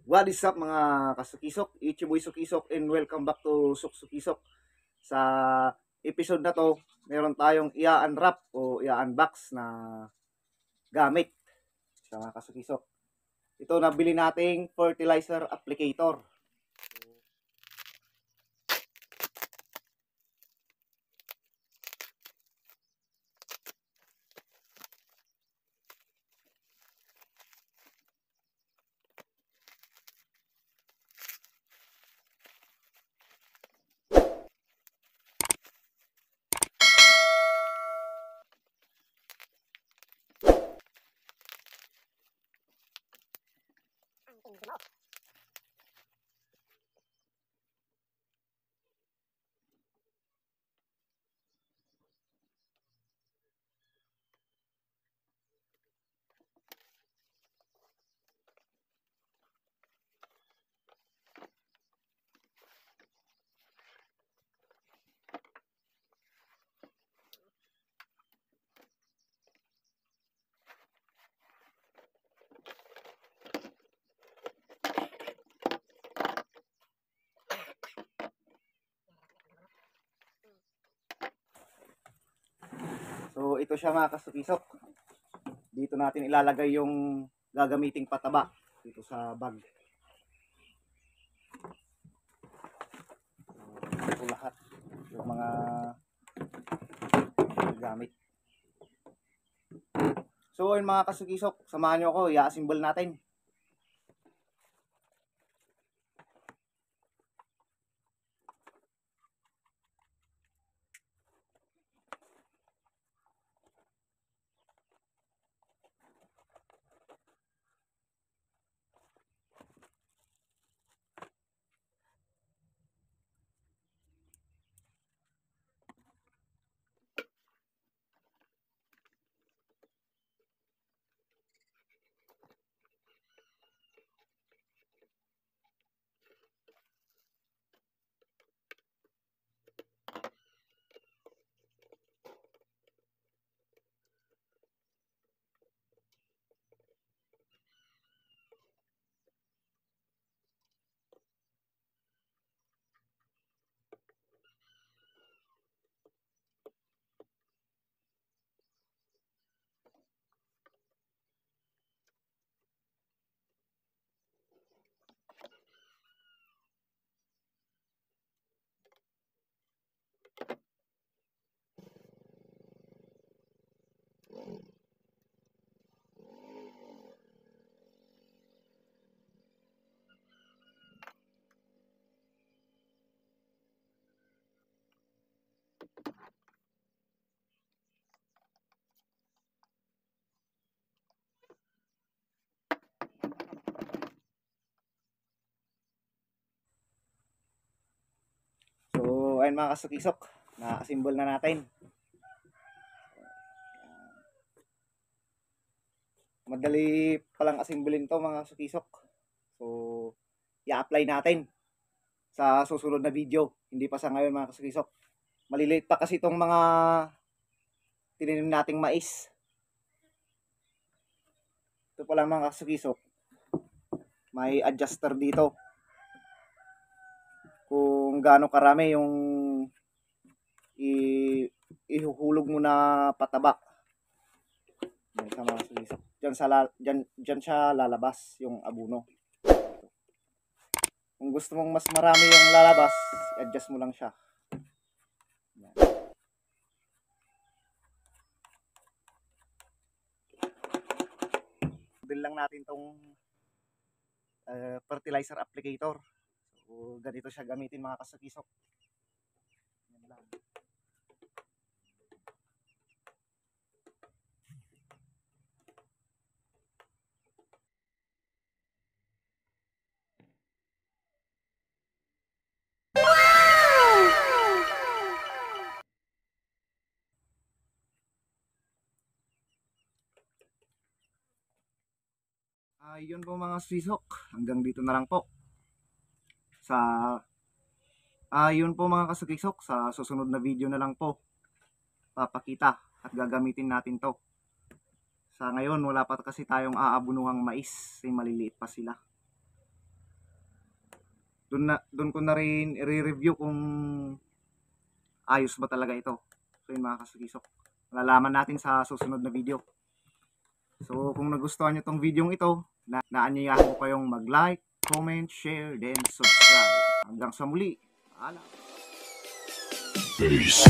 What is up mga kasukisok? Ichiboy Sukisok and welcome back to Suksukisok. Sa episode na to, meron tayong i-unwrap o i-unbox na gamit sa mga kasukisok. Ito nabili nating fertilizer applicator. So ito siya mga kasukisok. Dito natin ilalagay yung gagamiting pataba dito sa bag. Ito lahat yung mga gamit. So yun mga kasukisok, samahan nyo ako, i-assemble natin. So, ayun mga kasukisok, na-assemble na natin. Madali palang assemblin to mga sukisok. So, i-apply natin sa susunod na video. Hindi pa sa ngayon mga kasukisok. Maliliit pa kasi itong mga tinanim nating mais. Ito pa lang mga kasukisok. May adjuster dito. Kung gaano karami yung ihuhulog mo na pataba. Yan sa mga sulisok. Diyan siya lalabas yung abuno. Kung gusto mong mas marami yung lalabas, adjust mo lang siya. Yan. Build lang natin tong fertilizer applicator. So, ganito siya gamitin mga kasukisok. Yan lang. Yun po mga sisok, hanggang dito na lang po sa yun po mga kasukisok, sa susunod na video na lang po papakita at gagamitin natin to. Sa ngayon wala pa kasi tayong aabunuhang mais, maliliit pa sila. doon ko na rin i-review kung ayos ba talaga ito. So yun mga kasukisok, malalaman natin sa susunod na video. So kung nagustuhan nyo tong video ito, naanyayahan ko kayong mag-like, comment, share, then subscribe. Hanggang sa muli. Paalam. Peace.